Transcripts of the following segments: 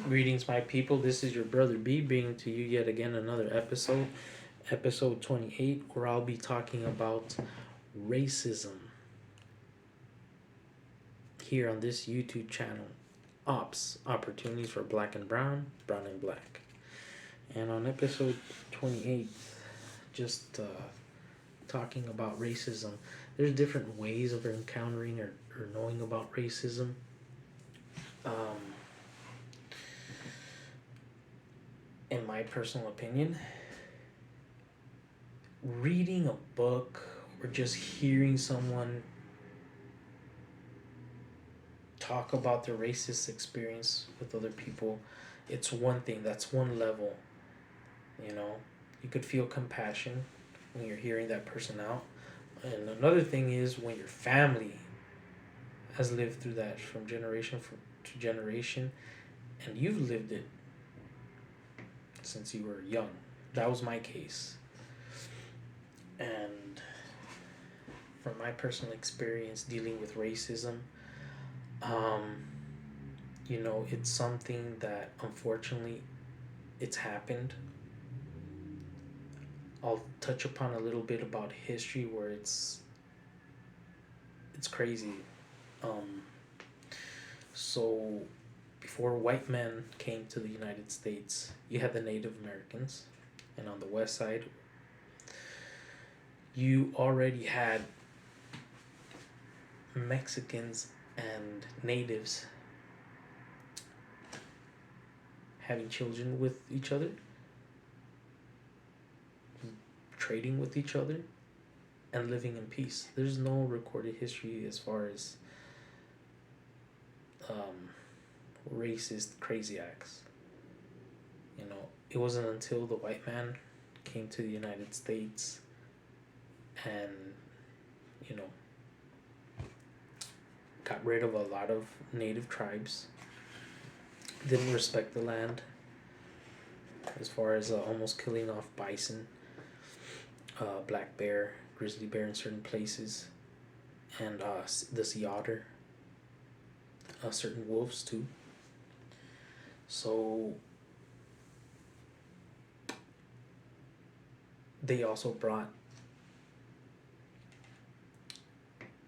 Greetings, my people. This is your brother B bringing to you yet again another episode 28, where I'll be talking about racism here on this YouTube channel. Opps, opportunities for black and brown, brown and black. And on episode 28, just talking about racism, there's different ways of encountering or knowing about racism. Um, in my personal opinion, reading a book or just hearing someone talk about their racist experience with other people, it's one thing. That's one level. You know, you could feel compassion when you're hearing that person out. And another thing is when your family has lived through that from generation to generation, and you've lived it since you were young. That was my case. And from my personal experience dealing with racism, um, it's something that unfortunately it's happened. I'll touch upon a little bit about history where it's crazy. Um, so before white men came to the United States, you had the Native Americans, and on the west side, you already had Mexicans and natives having children with each other, trading with each other, and living in peace. There's no recorded history as far as racist crazy acts. It wasn't until the white man came to the United States and, you know, got rid of a lot of native tribes, didn't respect the land as far as almost killing off bison, black bear, grizzly bear in certain places, and the sea otter, certain wolves too. So they also brought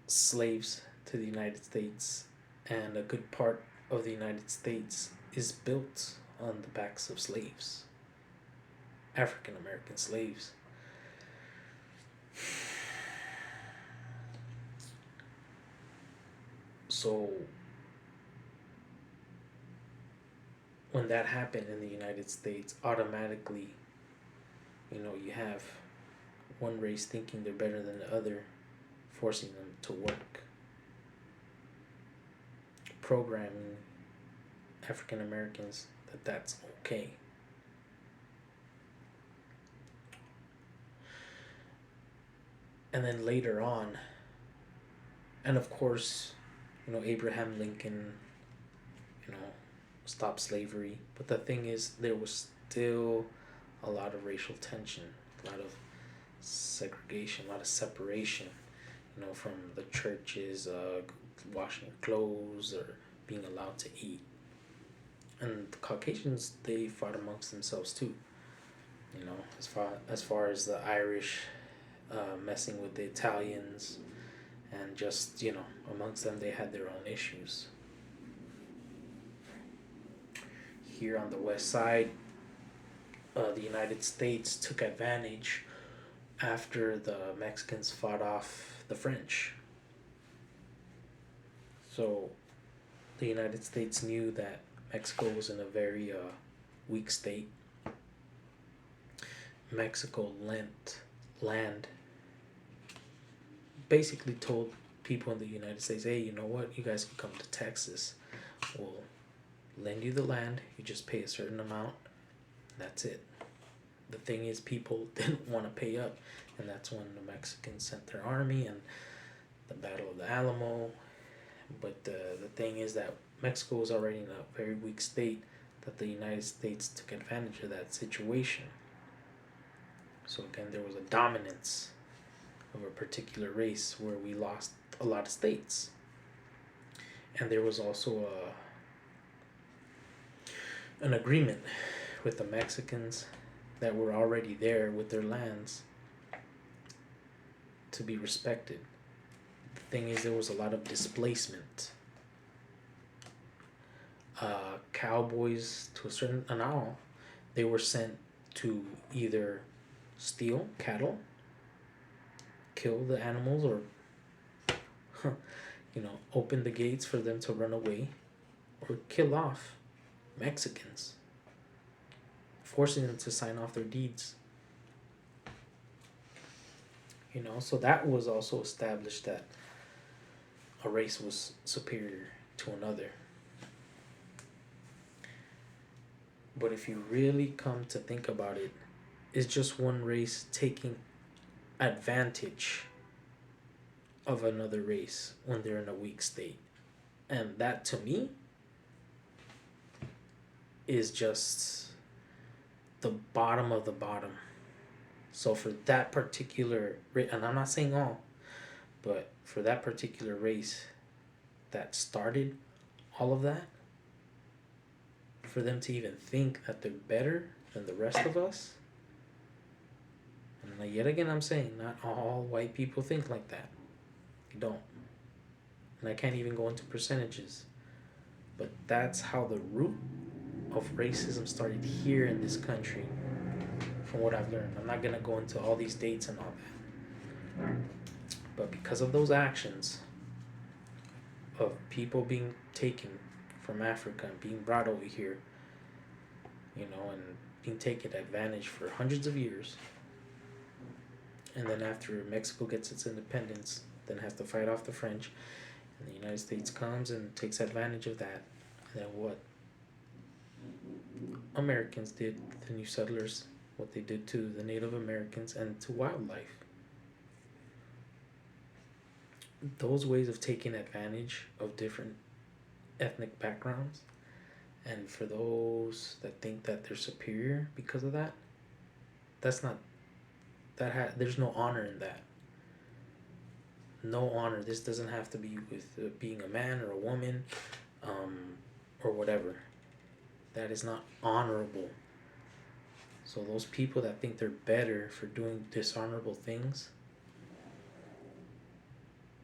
slaves to the United States, and a good part of the United States is built on the backs of slaves, African American slaves. So when that happened in the United States, automatically, you have one race thinking they're better than the other, forcing them to work, programming African Americans that that's okay. And then later on, and of course, Abraham Lincoln, you know, stopped slavery. But the thing is, there was still a lot of racial tension, a lot of segregation, a lot of separation, from the churches, washing clothes or being allowed to eat. And the Caucasians, they fought amongst themselves too. As far as the Irish messing with the Italians, and just amongst them they had their own issues. Here on the west side, the United States took advantage after the Mexicans fought off the French. So the United States knew that Mexico was in a very weak state. Mexico lent land, basically told people in the United States, hey, you know what, you guys can come to Texas. We'll lend you the land, you just pay a certain amount, that's it. The thing is, people didn't want to pay up, and that's when the Mexicans sent their army and the Battle of the Alamo. But the thing is that Mexico was already in a very weak state, that the United States took advantage of that situation. So again, there was a dominance of a particular race where we lost a lot of states. And there was also an agreement with the Mexicans that were already there with their lands to be respected. The thing is, there was a lot of displacement. Cowboys, to a certain amount, they were sent to either steal cattle, kill the animals, or open the gates for them to run away, or kill off Mexicans, forcing them to sign off their deeds. So that was also established, that a race was superior to another. But if you really come to think about it, it's just one race taking advantage of another race when they're in a weak state. And that, to me, is just the bottom of the bottom. So for that particular race, and I'm not saying all, but for that particular race that started all of that, for them to even think that they're better than the rest of us, and yet again I'm saying, not all white people think like that. They don't. And I can't even go into percentages. But that's how the root of racism started here in this country, from what I've learned. I'm not going to go into all these dates and all that. But because of those actions of people being taken from Africa and being brought over here, and being taken advantage for hundreds of years, and then after Mexico gets its independence, then has to fight off the French, and the United States comes and takes advantage of that. And then what Americans did, the new settlers, what they did to the Native Americans and to wildlife. Those ways of taking advantage of different ethnic backgrounds, and for those that think that they're superior because of that, that's not, there's no honor in that. No honor. This doesn't have to be with being a man or a woman, or whatever. That is not honorable. So those people that think they're better for doing dishonorable things,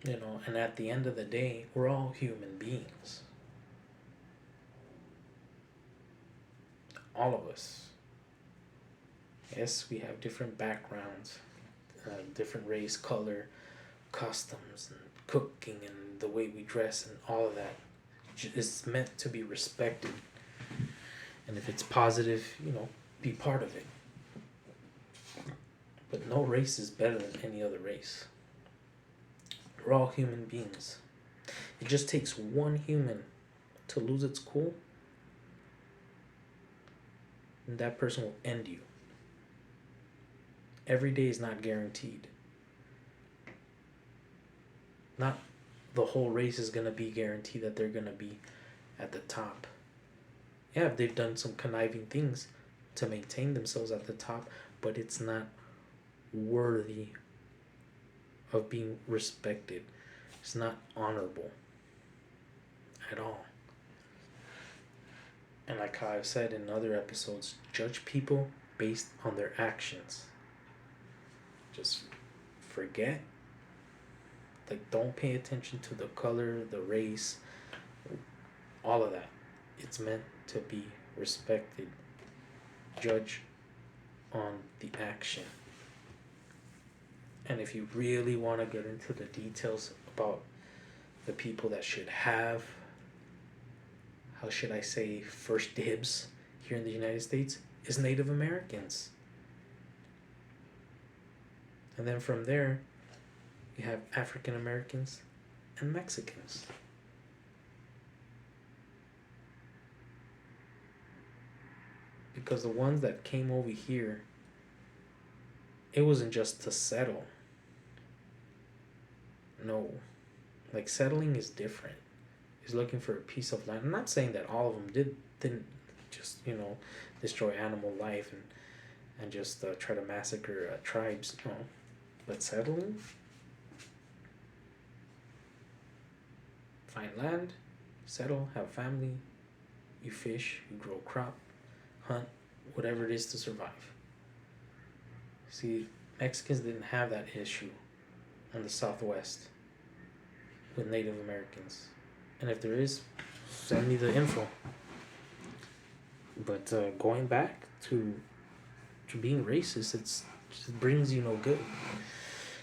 and at the end of the day, we're all human beings. All of us. Yes, we have different backgrounds, different race, color, customs, and cooking, and the way we dress, and all of that. It's meant to be respected. And if it's positive, be part of it. But no race is better than any other race. We're all human beings. It just takes one human to lose its cool, and that person will end you. Every day is not guaranteed. Not the whole race is going to be guaranteed that they're going to be at the top. Yeah, they've done some conniving things to maintain themselves at the top, but it's not worthy of being respected. It's not honorable at all. And like how I've said in other episodes, judge people based on their actions. Just forget. Don't pay attention to the color, the race, all of that. It's meant to be respected. Judge on the action. And if you really want to get into the details about the people that should have, how should I say, first dibs here in the United States, is Native Americans. And then from there, you have African Americans and Mexicans. Because the ones that came over here, it wasn't just to settle. No. Settling is different. He's looking for a piece of land. I'm not saying that all of them didn't just, destroy animal life and just try to massacre tribes. No. But settling, find land, settle, have family, You fish, you grow crop, hunt, whatever it is to survive. See, Mexicans didn't have that issue in the Southwest with Native Americans. And if there is, send me the info. But going back to being racist, it brings you no good.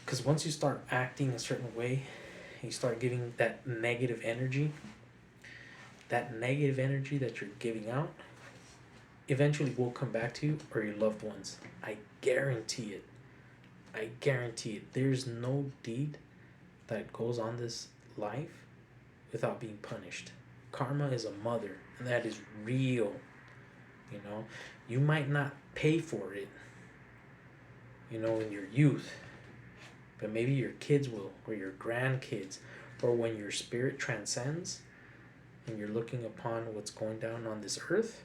Because once you start acting a certain way, you start giving that negative energy that you're giving out, eventually will come back to you or your loved ones. I guarantee it. There's no deed that goes on this life without being punished. Karma is a mother, and that is real. You might not pay for it, in your youth, but maybe your kids will, or your grandkids, or when your spirit transcends and you're looking upon what's going down on this earth.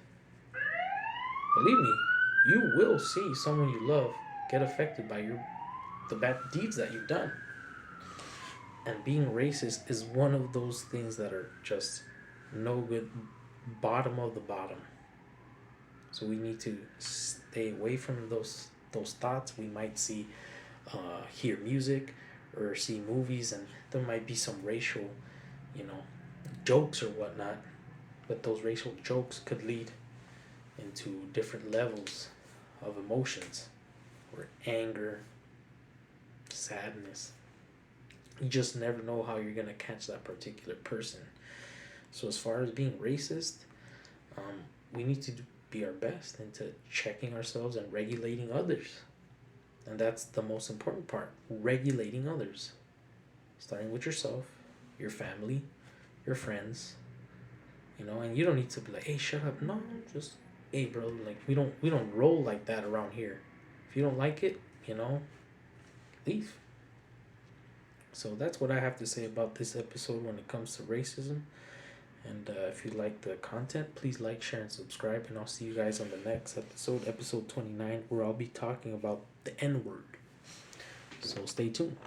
Believe me, you will see someone you love get affected by the bad deeds that you've done. And being racist is one of those things that are just no good, bottom of the bottom. So we need to stay away from those thoughts. We might hear music or see movies, and there might be some racial, jokes or whatnot. But those racial jokes could lead into different levels of emotions, or anger, sadness. You just never know how you're gonna catch that particular person. So as far as being racist, we need to be our best into checking ourselves and regulating others. And that's the most important part, regulating others. Starting with yourself, your family, your friends, and you don't need to be like, hey, shut up. No, just, hey, bro, like, we don't roll like that around here. If you don't like it, leave. So that's what I have to say about this episode when it comes to racism. And if you like the content, please like, share, and subscribe. And I'll see you guys on the next episode 29, where I'll be talking about the N-word. So stay tuned.